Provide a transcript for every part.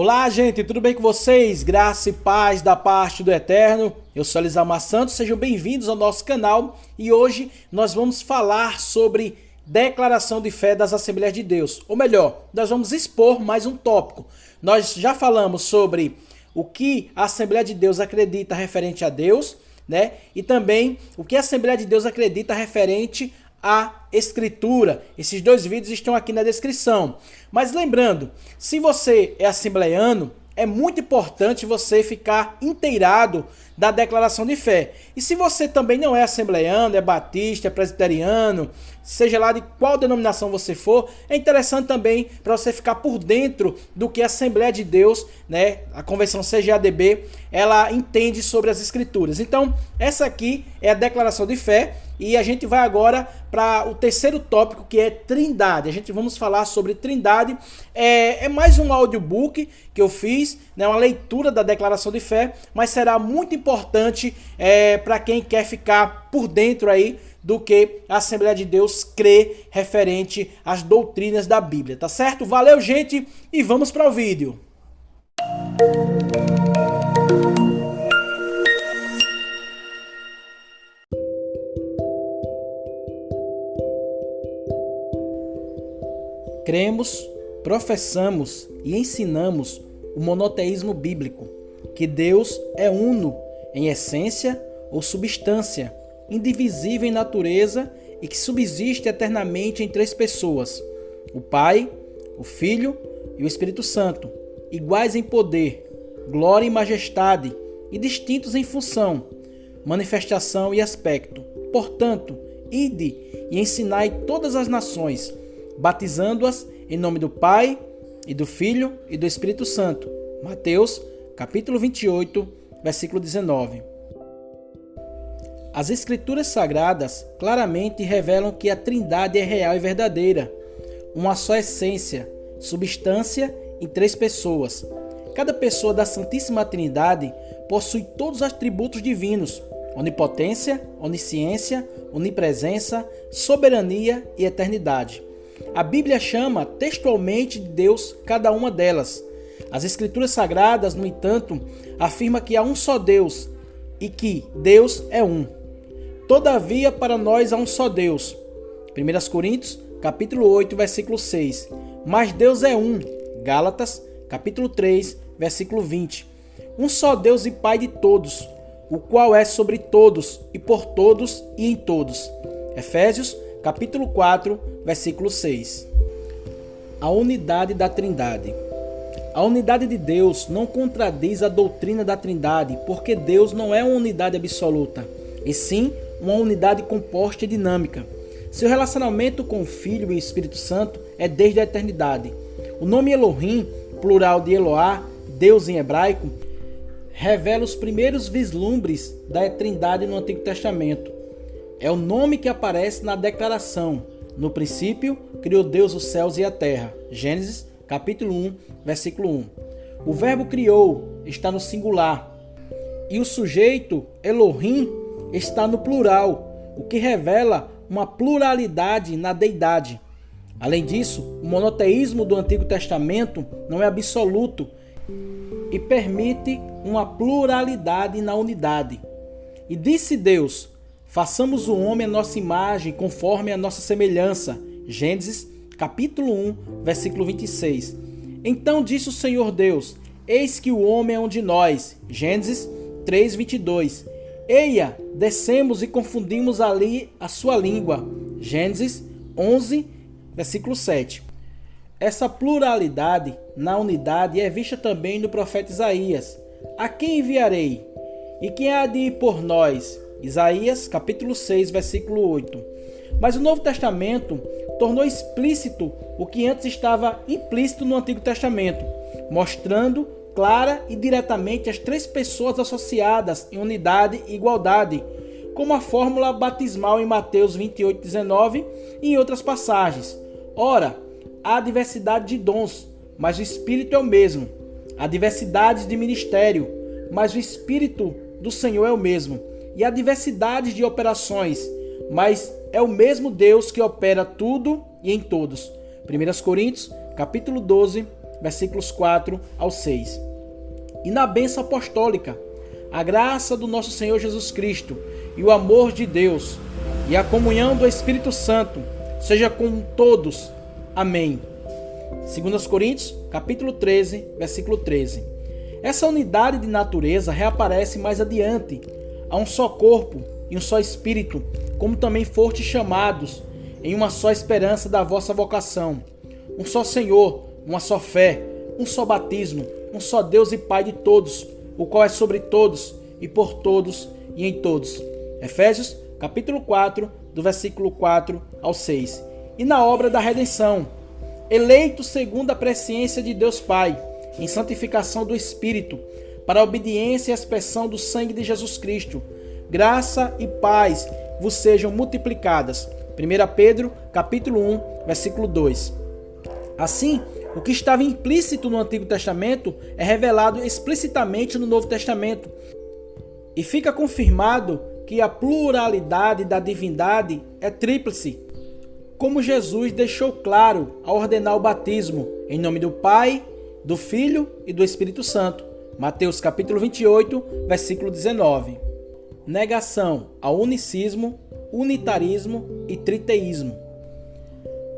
Olá, gente, tudo bem com vocês? Graça e paz da parte do Eterno. Eu sou Elisamar Santos, sejam bem-vindos ao nosso canal e hoje nós vamos falar sobre declaração de fé das Assembleias de Deus. Ou melhor, nós vamos expor mais um tópico. Nós já falamos sobre o que a Assembleia de Deus acredita referente a Deus, né? E também o que a Assembleia de Deus acredita referente a Escritura. Esses dois vídeos estão aqui na descrição. Mas lembrando, se você é assembleiano, é muito importante você ficar inteirado da declaração de fé. E se você também não é assembleiano, é batista, é presbiteriano, seja lá de qual denominação você for, é interessante também para você ficar por dentro do que a Assembleia de Deus, né, a Convenção CGADB, ela entende sobre as Escrituras. Então, essa aqui é a declaração de fé e a gente vai agora para o terceiro tópico, que é Trindade. Vamos falar sobre Trindade. É mais um audiobook que eu fiz, né, uma leitura da declaração de fé, mas será muito importante para quem quer ficar por dentro aí do que a Assembleia de Deus crê referente às doutrinas da Bíblia, tá certo? Valeu, gente, e vamos para o vídeo. Cremos, professamos e ensinamos o monoteísmo bíblico, que Deus é uno em essência ou substância, indivisível em natureza e que subsiste eternamente em três pessoas: o Pai, o Filho e o Espírito Santo, iguais em poder, glória e majestade e distintos em função, manifestação e aspecto. Portanto, ide e ensinai todas as nações, batizando-as em nome do Pai, e do Filho e do Espírito Santo. Mateus, capítulo 28, versículo 19. As Escrituras Sagradas claramente revelam que a Trindade é real e verdadeira, uma só essência, substância em três pessoas. Cada pessoa da Santíssima Trindade possui todos os atributos divinos: onipotência, onisciência, onipresença, soberania e eternidade. A Bíblia chama textualmente de Deus cada uma delas. As Escrituras Sagradas, no entanto, afirmam que há um só Deus e que Deus é um. Todavia, para nós há um só Deus. 1 Coríntios, capítulo 8, versículo 6. Mas Deus é um. Gálatas, capítulo 3, versículo 20. Um só Deus e Pai de todos, o qual é sobre todos e por todos e em todos. Efésios, capítulo 4, versículo 6. A unidade da Trindade. A unidade de Deus não contradiz a doutrina da Trindade, porque Deus não é uma unidade absoluta, e sim uma unidade composta e dinâmica. Seu relacionamento com o Filho e o Espírito Santo é desde a eternidade. O nome Elohim, plural de Eloá, Deus em hebraico, revela os primeiros vislumbres da Trindade no Antigo Testamento. É o nome que aparece na declaração: no princípio, criou Deus os céus e a terra. Gênesis, capítulo 1, versículo 1. O verbo criou está no singular e o sujeito Elohim está no plural, o que revela uma pluralidade na deidade. Além disso, o monoteísmo do Antigo Testamento não é absoluto e permite uma pluralidade na unidade. E disse Deus: façamos o homem à nossa imagem, conforme a nossa semelhança. Gênesis, capítulo 1, versículo 26. Então disse o Senhor Deus: eis que o homem é um de nós. Gênesis 3, 22. Eia, descemos e confundimos ali a sua língua. Gênesis 11, versículo 7. Essa pluralidade na unidade é vista também no profeta Isaías: a quem enviarei? E quem há de ir por nós? Isaías, capítulo 6, versículo 8. Mas o Novo Testamento tornou explícito o que antes estava implícito no Antigo Testamento, mostrando clara e diretamente as três pessoas associadas em unidade e igualdade, como a fórmula batismal em Mateus 28, 19 e em outras passagens. Ora, há diversidade de dons, mas o Espírito é o mesmo. Há diversidade de ministério, mas o Espírito do Senhor é o mesmo. E há diversidade de operações, mas é o mesmo Deus que opera tudo e em todos. 1 Coríntios, capítulo 12, versículos 4 ao 6. E na bênção apostólica, a graça do nosso Senhor Jesus Cristo e o amor de Deus e a comunhão do Espírito Santo seja com todos. Amém. 2 Coríntios, capítulo 13, versículo 13. Essa unidade de natureza reaparece mais adiante. Há um só corpo e um só Espírito, como também fostes chamados em uma só esperança da vossa vocação. Um só Senhor, uma só fé, um só batismo, um só Deus e Pai de todos, o qual é sobre todos e por todos e em todos. Efésios, capítulo 4, do versículo 4 ao 6. E na obra da redenção, eleito segundo a presciência de Deus Pai, em santificação do Espírito, para a obediência e a expressão do sangue de Jesus Cristo, graça e paz vos sejam multiplicadas. 1 Pedro, capítulo 1, versículo 2. Assim, o que estava implícito no Antigo Testamento é revelado explicitamente no Novo Testamento. E fica confirmado que a pluralidade da divindade é tríplice, como Jesus deixou claro ao ordenar o batismo, em nome do Pai, do Filho e do Espírito Santo. Mateus capítulo 28, versículo 19. Negação ao unicismo, unitarismo e triteísmo.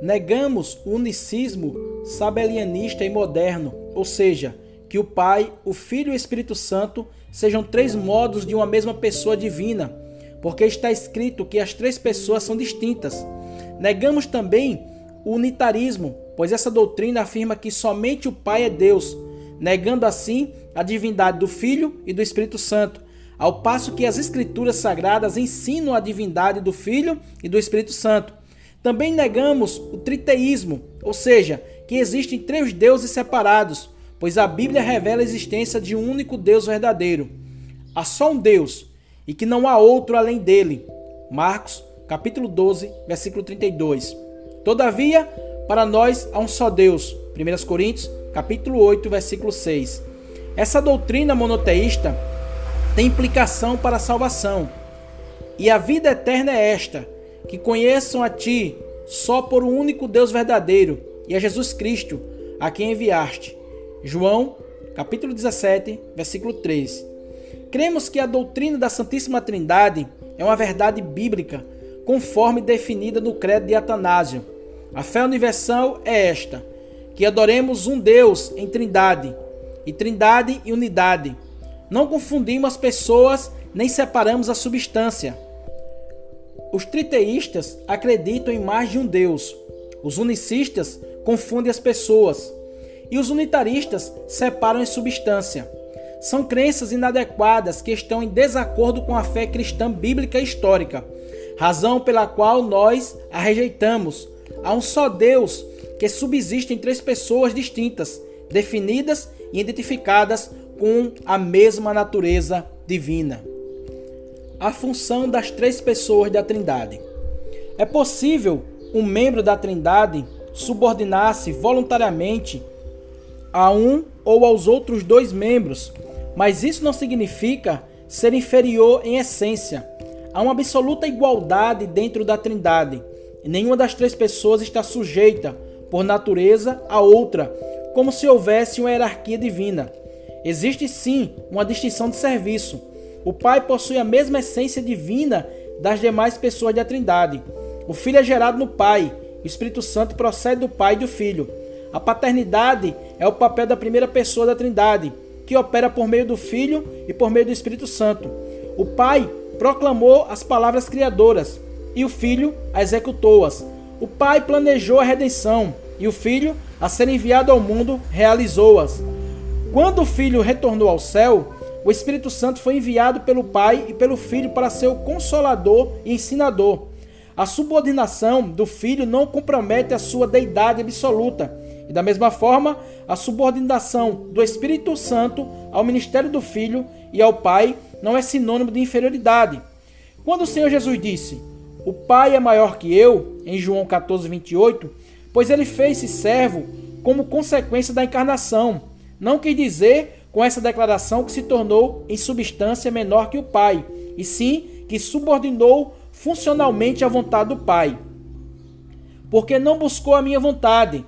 Negamos o unicismo sabelianista e moderno, ou seja, que o Pai, o Filho e o Espírito Santo sejam três modos de uma mesma pessoa divina, porque está escrito que as três pessoas são distintas. Negamos também o unitarismo, pois essa doutrina afirma que somente o Pai é Deus, negando assim a divindade do Filho e do Espírito Santo, ao passo que as Escrituras Sagradas ensinam a divindade do Filho e do Espírito Santo. Também negamos o triteísmo, ou seja, que existem três deuses separados, pois a Bíblia revela a existência de um único Deus verdadeiro. Há só um Deus, e que não há outro além dele. Marcos, capítulo 12, versículo 32. Todavia, para nós há um só Deus. 1 Coríntios, capítulo 8, versículo 6. Essa doutrina monoteísta tem implicação para a salvação. E a vida eterna é esta, que conheçam a Ti, só por um único Deus verdadeiro, e a Jesus Cristo, a quem enviaste. João, capítulo 17, versículo 3. Cremos que a doutrina da Santíssima Trindade é uma verdade bíblica, conforme definida no credo de Atanásio. A fé universal é esta, que adoremos um Deus em trindade, e trindade e unidade. Não confundimos as pessoas, nem separamos a substância. Os triteístas acreditam em mais de um Deus. Os unicistas confundem as pessoas. E os unitaristas separam em substância. São crenças inadequadas que estão em desacordo com a fé cristã bíblica e histórica, razão pela qual nós a rejeitamos. Há um só Deus que subsiste em três pessoas distintas, definidas e identificadas com a mesma natureza divina. A função das três pessoas da Trindade. É possível um membro da Trindade subordinar-se voluntariamente a um ou aos outros dois membros, mas isso não significa ser inferior em essência. Há uma absoluta igualdade dentro da Trindade, e nenhuma das três pessoas está sujeita, por natureza, a outra, como se houvesse uma hierarquia divina. Existe sim uma distinção de serviço. O Pai possui a mesma essência divina das demais pessoas da Trindade. O Filho é gerado no Pai, o Espírito Santo procede do Pai e do Filho. A paternidade é o papel da primeira pessoa da Trindade, que opera por meio do Filho e por meio do Espírito Santo. O Pai proclamou as palavras criadoras e o Filho as executou-as. O Pai planejou a redenção e o Filho, a ser enviado ao mundo, realizou-as. Quando o Filho retornou ao céu, o Espírito Santo foi enviado pelo Pai e pelo Filho para ser o Consolador e Ensinador. A subordinação do Filho não compromete a sua deidade absoluta. E da mesma forma, a subordinação do Espírito Santo ao ministério do Filho e ao Pai não é sinônimo de inferioridade. Quando o Senhor Jesus disse: "O Pai é maior que eu", em João 14, 28, pois ele fez-se servo como consequência da encarnação. Não quis dizer com essa declaração que se tornou em substância menor que o Pai, e sim que subordinou funcionalmente à vontade do Pai. Porque não buscou a minha vontade,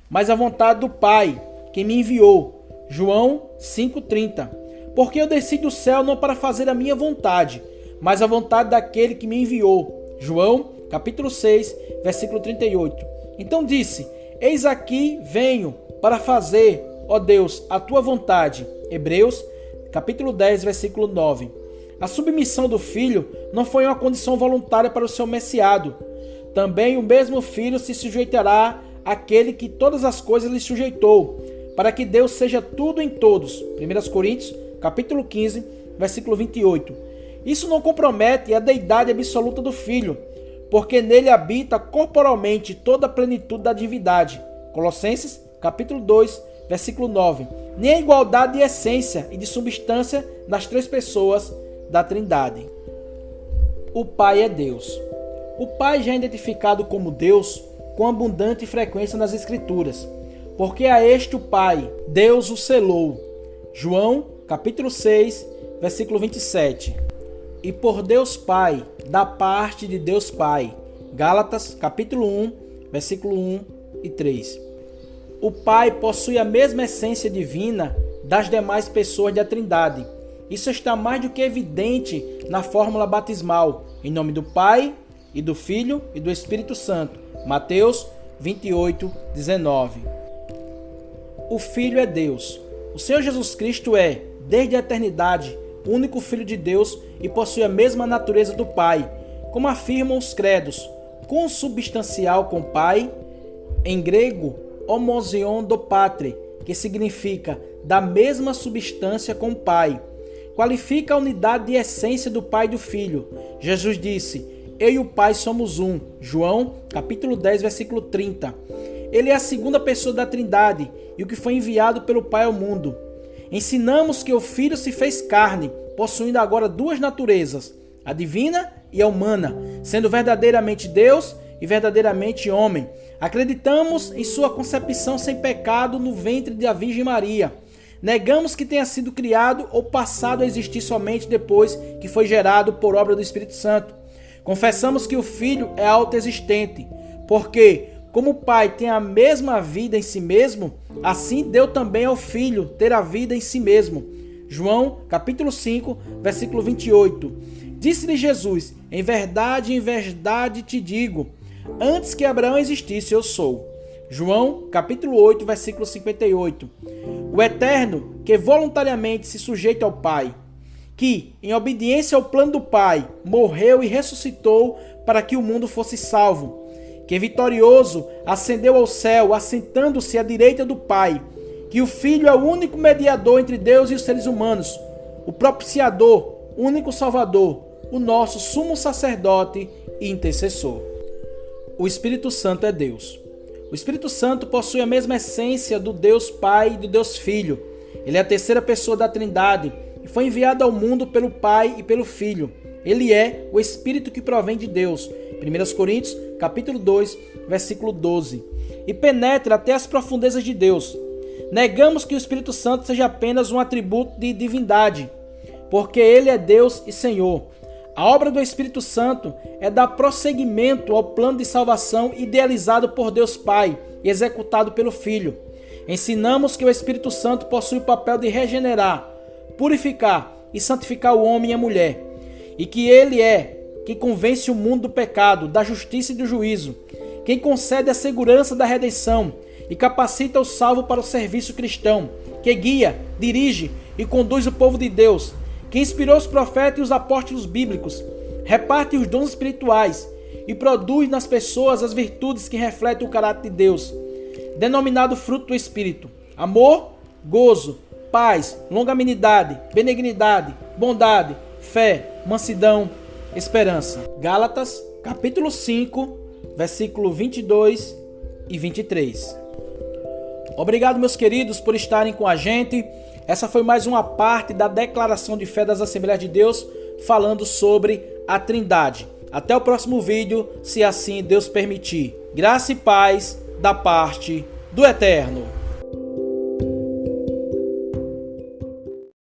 mas a vontade do Pai, que me enviou. João 5,30. Porque eu desci do céu não para fazer a minha vontade, mas a vontade daquele que me enviou. João, capítulo 6, versículo 38. Então disse: Eis aqui venho para fazer, ó Deus, a tua vontade. Hebreus, capítulo 10, versículo 9. A submissão do filho não foi uma condição voluntária para o seu messiado. Também o mesmo filho se sujeitará àquele que todas as coisas lhe sujeitou, para que Deus seja tudo em todos. 1 Coríntios, capítulo 15, versículo 28. Isso não compromete a deidade absoluta do Filho, porque nele habita corporalmente toda a plenitude da divindade. Colossenses, capítulo 2, versículo 9. Nem a igualdade de essência e de substância nas três pessoas da Trindade. O Pai é Deus. O Pai já é identificado como Deus com abundante frequência nas Escrituras, porque a este o Pai, Deus o selou. João, capítulo 6, versículo 27. E por Deus Pai, da parte de Deus Pai. Gálatas, capítulo 1, versículo 1 e 3. O Pai possui a mesma essência divina das demais pessoas da Trindade. Isso está mais do que evidente na fórmula batismal, em nome do Pai, e do Filho e do Espírito Santo. Mateus 28, 19. O Filho é Deus. O Senhor Jesus Cristo é, desde a eternidade, o único Filho de Deus e possui a mesma natureza do Pai, como afirmam os credos, consubstancial com o Pai, em grego, homozion do Patre, que significa da mesma substância com o Pai. Qualifica a unidade de essência do Pai e do Filho. Jesus disse: Eu e o Pai somos um. João, capítulo 10, versículo 30. Ele é a segunda pessoa da Trindade e o que foi enviado pelo Pai ao mundo. Ensinamos que o Filho se fez carne, possuindo agora duas naturezas, a divina e a humana, sendo verdadeiramente Deus e verdadeiramente homem. Acreditamos em sua concepção sem pecado no ventre da Virgem Maria. Negamos que tenha sido criado ou passado a existir somente depois que foi gerado por obra do Espírito Santo. Confessamos que o Filho é autoexistente, porque, como o Pai tem a mesma vida em si mesmo, assim deu também ao Filho ter a vida em si mesmo. João, capítulo 5, versículo 28. Disse-lhe Jesus: em verdade te digo, antes que Abraão existisse, eu sou. João, capítulo 8, versículo 58. O Eterno, que voluntariamente se sujeita ao Pai, que, em obediência ao plano do Pai, morreu e ressuscitou para que o mundo fosse salvo, que vitorioso ascendeu ao céu, assentando-se à direita do Pai, que o Filho é o único mediador entre Deus e os seres humanos, o propiciador, único Salvador, o nosso sumo sacerdote e intercessor. O Espírito Santo é Deus. O Espírito Santo possui a mesma essência do Deus Pai e do Deus Filho. Ele é a terceira pessoa da Trindade e foi enviado ao mundo pelo Pai e pelo Filho. Ele é o Espírito que provém de Deus. 1 Coríntios, capítulo 2, versículo 12. E penetra até as profundezas de Deus. Negamos que o Espírito Santo seja apenas um atributo de divindade, porque ele é Deus e Senhor. A obra do Espírito Santo é dar prosseguimento ao plano de salvação idealizado por Deus Pai e executado pelo Filho. Ensinamos que o Espírito Santo possui o papel de regenerar, purificar e santificar o homem e a mulher, e que ele é que convence o mundo do pecado, da justiça e do juízo, quem concede a segurança da redenção e capacita o salvo para o serviço cristão, que guia, dirige e conduz o povo de Deus, que inspirou os profetas e os apóstolos bíblicos, reparte os dons espirituais e produz nas pessoas as virtudes que refletem o caráter de Deus, denominado fruto do Espírito: amor, gozo, paz, longanimidade, benignidade, bondade, fé, mansidão, esperança. Gálatas, capítulo 5, versículo 22 e 23. Obrigado, meus queridos, por estarem com a gente. Essa foi mais uma parte da declaração de fé das Assembleias de Deus, falando sobre a Trindade. Até o próximo vídeo, se assim Deus permitir. Graça e paz da parte do Eterno.